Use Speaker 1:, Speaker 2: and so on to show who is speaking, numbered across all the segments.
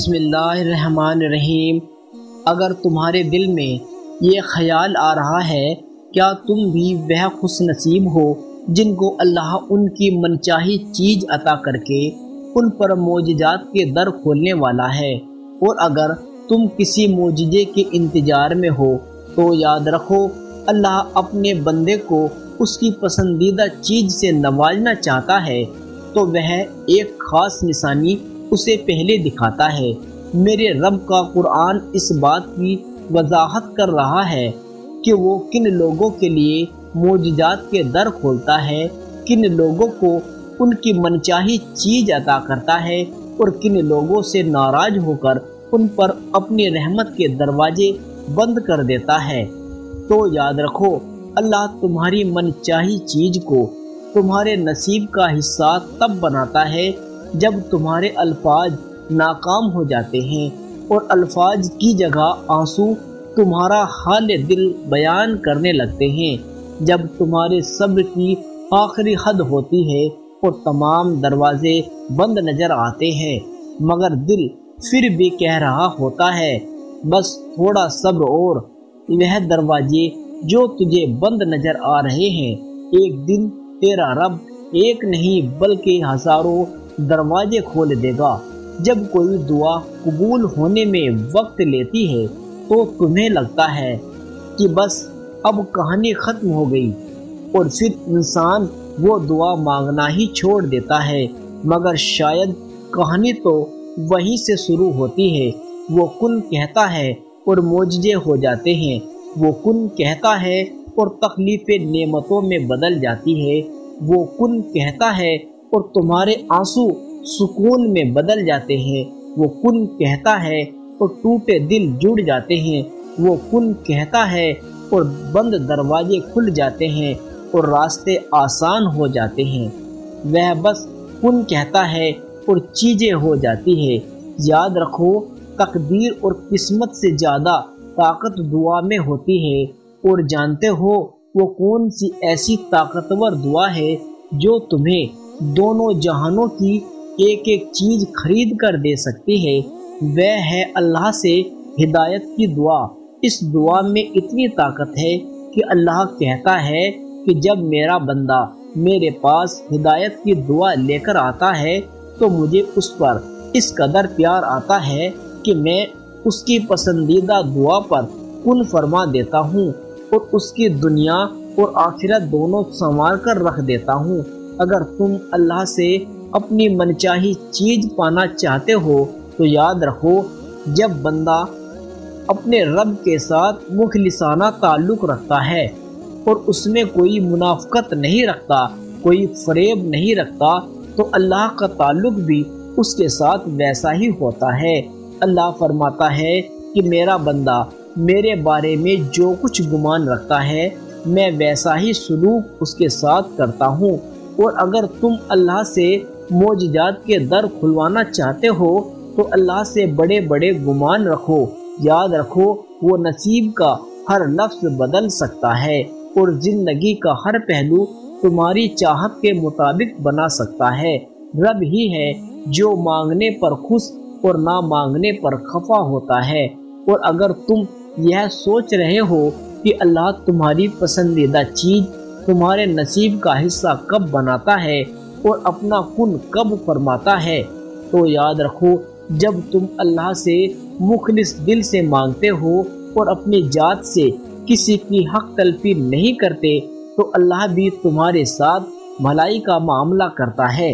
Speaker 1: بسم اللہ الرحمن الرحیم۔ اگر تمہارے دل میں یہ خیال آ رہا ہے کیا تم بھی وہ خوش نصیب ہو جن کو اللہ ان کی منچاہی چیز عطا کر کے ان پر معجزات کے در کھولنے والا ہے، اور اگر تم کسی معجزے کے انتظار میں ہو تو یاد رکھو اللہ اپنے بندے کو اس کی پسندیدہ چیز سے نوازنا چاہتا ہے تو وہ ایک خاص نشانی اسے پہلے دکھاتا ہے۔ میرے رب کا قرآن اس بات کی وضاحت کر رہا ہے کہ وہ کن لوگوں کے لیے معجزات کے در کھولتا ہے، کن لوگوں کو ان کی منچاہی چیز عطا کرتا ہے اور کن لوگوں سے ناراض ہو کر ان پر اپنی رحمت کے دروازے بند کر دیتا ہے۔ تو یاد رکھو اللہ تمہاری منچاہی چیز کو تمہارے نصیب کا حصہ تب بناتا ہے جب تمہارے الفاظ ناکام ہو جاتے ہیں اور الفاظ کی جگہ آنسو تمہارا حال دل بیان کرنے لگتے ہیں، جب تمہارے صبر کی آخری حد ہوتی ہے اور تمام دروازے بند نظر آتے ہیں مگر دل پھر بھی کہہ رہا ہوتا ہے بس تھوڑا صبر، اور وہ دروازے جو تجھے بند نظر آ رہے ہیں ایک دن تیرا رب ایک نہیں بلکہ ہزاروں دروازے کھول دے گا۔ جب کوئی دعا قبول ہونے میں وقت لیتی ہے تو تمہیں لگتا ہے کہ بس اب کہانی ختم ہو گئی اور پھر انسان وہ دعا مانگنا ہی چھوڑ دیتا ہے، مگر شاید کہانی تو وہیں سے شروع ہوتی ہے۔ وہ کن کہتا ہے اور معجزے ہو جاتے ہیں، وہ کن کہتا ہے اور تکلیفیں نعمتوں میں بدل جاتی ہے، وہ کن کہتا ہے اور تمہارے آنسو سکون میں بدل جاتے ہیں، وہ کن کہتا ہے اور ٹوٹے دل جڑ جاتے ہیں، وہ کن کہتا ہے اور بند دروازے کھل جاتے ہیں اور راستے آسان ہو جاتے ہیں۔ وہ بس کن کہتا ہے اور چیزیں ہو جاتی ہیں۔ یاد رکھو تقدیر اور قسمت سے زیادہ طاقت دعا میں ہوتی ہے، اور جانتے ہو وہ کون سی ایسی طاقتور دعا ہے جو تمہیں دونوں جہانوں کی ایک ایک چیز خرید کر دے سکتی ہے، وہ ہے اللہ سے ہدایت کی دعا۔ اس دعا میں اتنی طاقت ہے کہ اللہ کہتا ہے کہ جب میرا بندہ میرے پاس ہدایت کی دعا لے کر آتا ہے تو مجھے اس پر اس قدر پیار آتا ہے کہ میں اس کی پسندیدہ دعا پر کن فرما دیتا ہوں اور اس کی دنیا اور آخرت دونوں سنوار کر رکھ دیتا ہوں۔ اگر تم اللہ سے اپنی منچاہی چیز پانا چاہتے ہو تو یاد رکھو جب بندہ اپنے رب کے ساتھ مخلصانہ تعلق رکھتا ہے اور اس میں کوئی منافقت نہیں رکھتا، کوئی فریب نہیں رکھتا تو اللہ کا تعلق بھی اس کے ساتھ ویسا ہی ہوتا ہے۔ اللہ فرماتا ہے کہ میرا بندہ میرے بارے میں جو کچھ گمان رکھتا ہے میں ویسا ہی سلوک اس کے ساتھ کرتا ہوں، اور اگر تم اللہ سے معجزات کے در کھلوانا چاہتے ہو تو اللہ سے بڑے بڑے گمان رکھو۔ یاد رکھو وہ نصیب کا ہر لفظ بدل سکتا ہے اور زندگی کا ہر پہلو تمہاری چاہت کے مطابق بنا سکتا ہے۔ رب ہی ہے جو مانگنے پر خوش اور نہ مانگنے پر خفا ہوتا ہے، اور اگر تم یہ سوچ رہے ہو کہ اللہ تمہاری پسندیدہ چیز تمہارے نصیب کا حصہ کب بناتا ہے اور اپنا کن کب فرماتا ہے تو یاد رکھو جب تم اللہ سے مخلص دل سے مانگتے ہو اور اپنی ذات سے کسی کی حق تلفی نہیں کرتے تو اللہ بھی تمہارے ساتھ بھلائی کا معاملہ کرتا ہے۔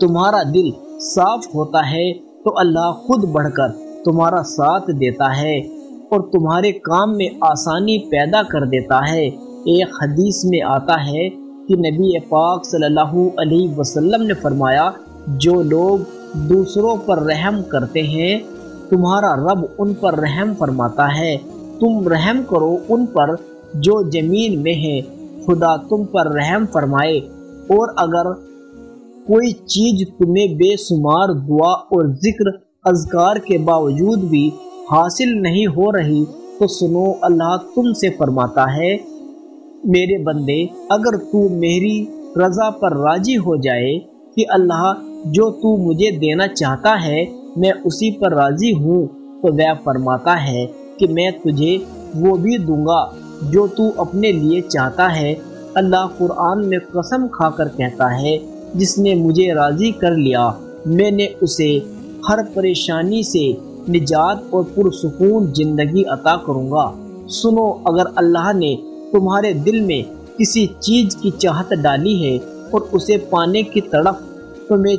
Speaker 1: تمہارا دل صاف ہوتا ہے تو اللہ خود بڑھ کر تمہارا ساتھ دیتا ہے اور تمہارے کام میں آسانی پیدا کر دیتا ہے۔ ایک حدیث میں آتا ہے کہ نبی پاک صلی اللہ علیہ وسلم نے فرمایا جو لوگ دوسروں پر رحم کرتے ہیں تمہارا رب ان پر رحم فرماتا ہے، تم رحم کرو ان پر جو زمین میں ہیں، خدا تم پر رحم فرمائے۔ اور اگر کوئی چیز تمہیں بے شمار دعا اور ذکر اذکار کے باوجود بھی حاصل نہیں ہو رہی تو سنو اللہ تم سے فرماتا ہے میرے بندے اگر تو میری رضا پر راضی ہو جائے کہ اللہ جو تو مجھے دینا چاہتا ہے میں اسی پر راضی ہوں، تو وہ فرماتا ہے کہ میں تجھے وہ بھی دوں گا جو تو اپنے لیے چاہتا ہے۔ اللہ قرآن میں قسم کھا کر کہتا ہے، جس نے مجھے راضی کر لیا میں نے اسے ہر پریشانی سے نجات اور پرسکون زندگی عطا کروں گا۔ سنو، اگر اللہ نے تمہارے دل میں کسی چیز کی چاہت ڈالی ہے اور اسے پانے کی تڑپ تمہیں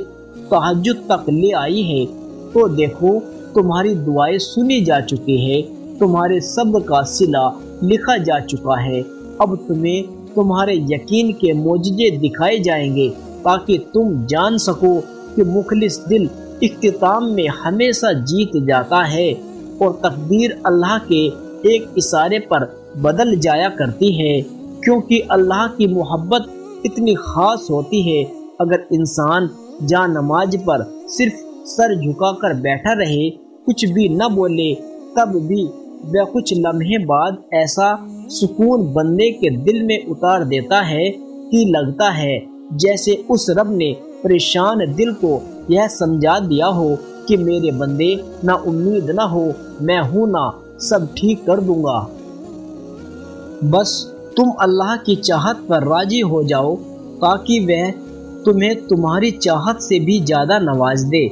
Speaker 1: تہجد تک لے آئی ہے، تو دیکھو تمہاری دعائیں سنی جا چکی ہے، تمہارے صبر کا صلہ لکھا جا چکا ہے۔ اب تمہیں تمہارے یقین کے معجزے دکھائے جائیں گے تاکہ تم جان سکو کہ مخلص دل اختتام میں ہمیشہ جیت جاتا ہے اور تقدیر اللہ کے ایک اشارے پر بدل جایا کرتی ہے، کیونکہ اللہ کی محبت اتنی خاص ہوتی ہے۔ اگر انسان جا نماز پر صرف سر جھکا کر بیٹھا رہے، کچھ بھی نہ بولے، تب بھی وہ کچھ لمحے بعد ایسا سکون بندے کے دل میں اتار دیتا ہے کہ لگتا ہے جیسے اس رب نے پریشان دل کو یہ سمجھا دیا ہو کہ میرے بندے نا امید نہ ہو، میں ہوں نا، سب ٹھیک کر دوں گا۔ بس تم اللہ کی چاہت پر راضی ہو جاؤ تاکہ وہ تمہیں تمہاری چاہت سے بھی زیادہ نواز دے،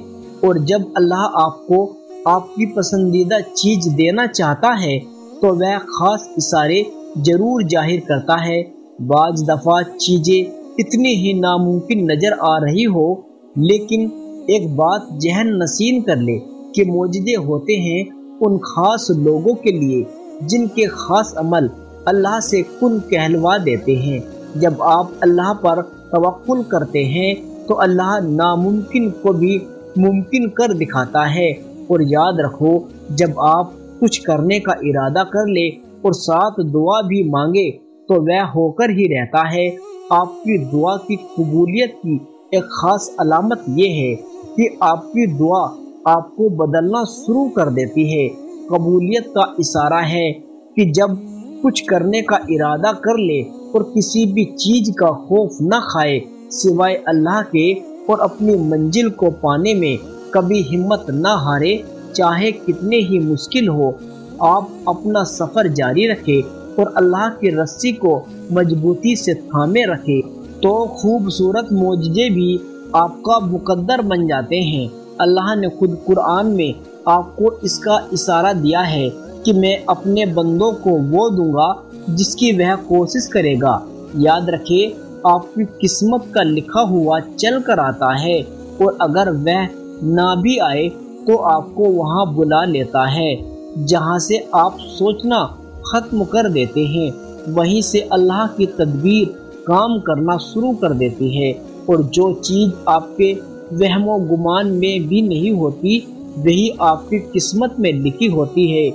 Speaker 1: اور جب اللہ آپ کو آپ کی پسندیدہ چیز دینا چاہتا ہے تو وہ خاص اشارے ضرور ظاہر کرتا ہے۔ بعض دفعہ چیزیں اتنی ہی ناممکن نظر آ رہی ہو، لیکن ایک بات ذہن نشین کر لے کہ معجزے ہوتے ہیں ان خاص لوگوں کے لیے جن کے خاص عمل اللہ سے کن کہلوا دیتے ہیں۔ جب آپ اللہ پر توکل کرتے ہیں تو اللہ ناممکن کو بھی ممکن کر دکھاتا ہے۔ اور یاد رکھو، جب آپ کچھ کرنے کا ارادہ کر لے اور ساتھ دعا بھی مانگے تو وہ ہو کر ہی رہتا ہے۔ آپ کی دعا کی قبولیت کی ایک خاص علامت یہ ہے کہ آپ کی دعا آپ کو بدلنا شروع کر دیتی ہے۔ قبولیت کا اشارہ ہے کہ جب کچھ کرنے کا ارادہ کر لے اور کسی بھی چیز کا خوف نہ کھائے سوائے اللہ کے، اور اپنی منزل کو پانے میں کبھی ہمت نہ ہارے، چاہے کتنے ہی مشکل ہو۔ آپ اپنا سفر جاری رکھے اور اللہ کی رسی کو مضبوطی سے تھامے رکھے تو خوبصورت معجزے بھی آپ کا مقدر بن جاتے ہیں۔ اللہ نے خود قرآن میں آپ کو اس کا اشارہ دیا ہے کہ میں اپنے بندوں کو وہ دوں گا جس کی وہ کوشش کرے گا۔ یاد رکھے، آپ کی قسمت کا لکھا ہوا چل کر آتا ہے، اور اگر وہ نہ بھی آئے تو آپ کو وہاں بلا لیتا ہے جہاں سے آپ سوچنا ختم کر دیتے ہیں۔ وہیں سے اللہ کی تدبیر کام کرنا شروع کر دیتی ہے، اور جو چیز آپ کے وہم و گمان میں بھی نہیں ہوتی وہی آپ کی قسمت میں لکھی ہوتی ہے۔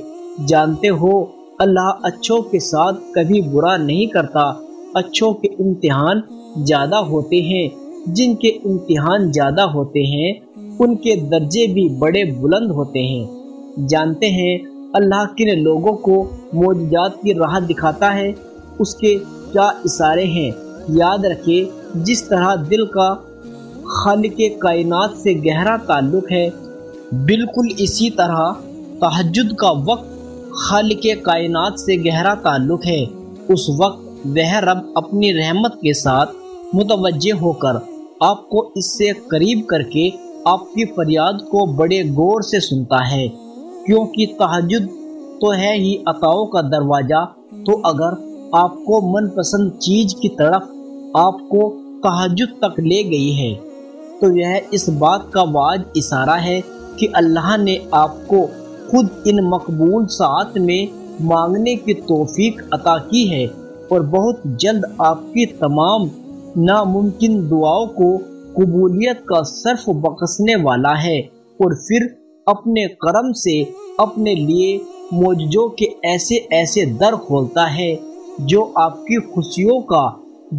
Speaker 1: جانتے ہو، اللہ اچھوں کے ساتھ کبھی برا نہیں کرتا۔ اچھوں کے امتحان زیادہ ہوتے ہیں، جن کے امتحان زیادہ ہوتے ہیں ان کے درجے بھی بڑے بلند ہوتے ہیں۔ جانتے ہیں اللہ کن لوگوں کو معجزات کی راہ دکھاتا ہے؟ اس کے کیا اشارے ہیں؟ یاد رکھے، جس طرح دل کا خالق کائنات سے گہرا تعلق ہے، بالکل اسی طرح تہجد کا وقت خالق کائنات سے گہرا تعلق ہے۔ اس وقت وہ رب اپنی رحمت کے ساتھ متوجہ ہو کر آپ کو اس سے قریب کر کے آپ کی فریاد کو بڑے غور سے سنتا ہے، کیونکہ تہجد تو ہے ہی عطاؤں کا دروازہ۔ تو اگر آپ کو من پسند چیز کی طرف آپ کو تہجد تک لے گئی ہے تو یہ اس بات کا واضح اشارہ ہے کہ اللہ نے آپ کو خود ان مقبول ساعت میں مانگنے کی توفیق عطا کی ہے، اور بہت جلد آپ کی تمام ناممکن دعاؤں کو قبولیت کا صرف بخشنے والا ہے، اور پھر اپنے کرم سے اپنے لیے معجزوں کے ایسے ایسے در کھولتا ہے جو آپ کی خوشیوں کا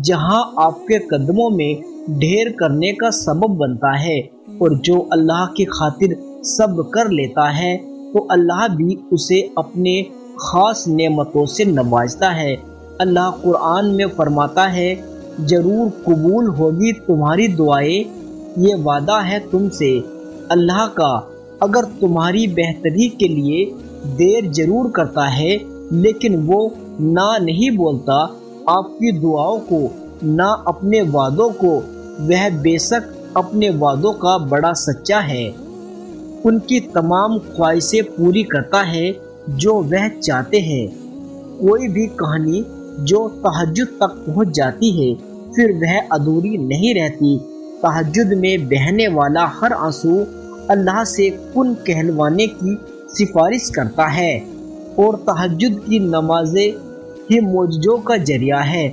Speaker 1: جہاں آپ کے قدموں میں ڈھیر کرنے کا سبب بنتا ہے۔ اور جو اللہ کی خاطر صبر کر لیتا ہے تو اللہ بھی اسے اپنے خاص نعمتوں سے نوازتا ہے۔ اللہ قرآن میں فرماتا ہے، ضرور قبول ہوگی تمہاری دعائیں، یہ وعدہ ہے تم سے اللہ کا، اگر تمہاری بہتری کے لیے دیر ضرور کرتا ہے لیکن وہ نہ نہیں بولتا آپ کی دعاؤں کو نہ اپنے وعدوں کو، وہ بے شک اپنے وعدوں کا بڑا سچا ہے۔ ان کی تمام خواہشیں پوری کرتا ہے جو وہ چاہتے ہیں۔ کوئی بھی کہانی جو تہجد تک پہنچ جاتی ہے پھر وہ ادھوری نہیں رہتی۔ تہجد میں بہنے والا ہر آنسو اللہ سے کن کہلوانے کی سفارش کرتا ہے، اور تہجد کی نمازیں ہی معجزوں کا ذریعہ ہے۔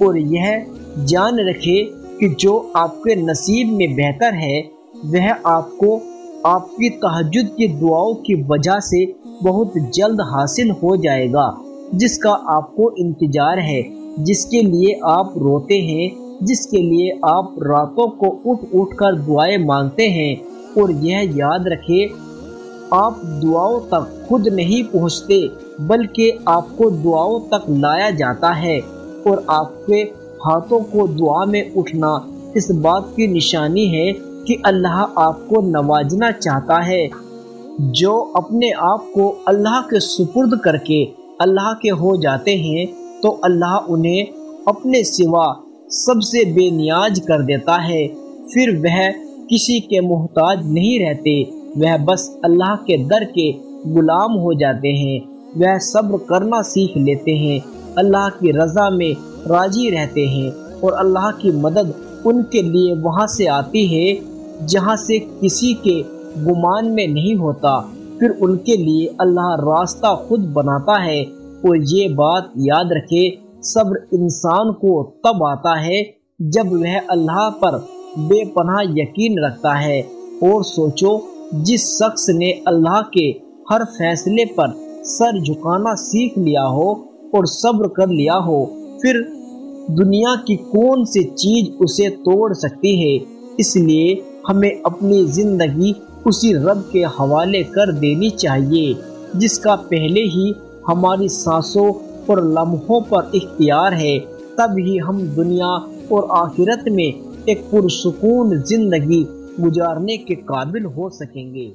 Speaker 1: اور یہ جان رکھے کہ جو آپ کے نصیب میں بہتر ہے وہ آپ کو آپ کی تہجد کی دعاؤں کی وجہ سے بہت جلد حاصل ہو جائے گا، جس کا آپ کو انتظار ہے، جس کے لیے آپ روتے ہیں، جس کے لیے آپ راتوں کو اٹھ اٹھ کر دعائیں مانگتے ہیں۔ اور یہ یاد رکھے آپ دعاؤں تک خود نہیں پہنچتے بلکہ آپ کو دعاؤں تک لایا جاتا ہے، اور آپ کے ہاتھوں کو دعا میں اٹھنا اس بات کی نشانی ہے کہ اللہ آپ کو نوازنا چاہتا ہے۔ جو اپنے آپ کو اللہ کے سپرد کر کے اللہ کے ہو جاتے ہیں تو اللہ انہیں اپنے سوا سب سے بے نیاز کر دیتا ہے، پھر وہ کسی کے محتاج نہیں رہتے، وہ بس اللہ کے در کے غلام ہو جاتے ہیں۔ وہ صبر کرنا سیکھ لیتے ہیں، اللہ کی رضا میں راضی رہتے ہیں، اور اللہ کی مدد ان کے لیے وہاں سے آتی ہے جہاں سے کسی کے گمان میں نہیں ہوتا، پھر ان کے لیے اللہ راستہ خود بناتا ہے۔ اور یہ بات یاد رکھے صبر انسان کو تب آتا ہے جب وہ اللہ پر بے پناہ یقین رکھتا ہے۔ اور سوچو جس شخص نے اللہ کے ہر فیصلے پر سر جھکانا سیکھ لیا ہو اور صبر کر لیا ہو، پھر دنیا کی کون سی چیز اسے توڑ سکتی ہے؟ اس لیے ہمیں اپنی زندگی اسی رب کے حوالے کر دینی چاہیے جس کا پہلے ہی ہماری سانسوں اور لمحوں پر اختیار ہے، تب ہی ہم دنیا اور آخرت میں ایک پرسکون زندگی گزارنے کے قابل ہو سکیں گے۔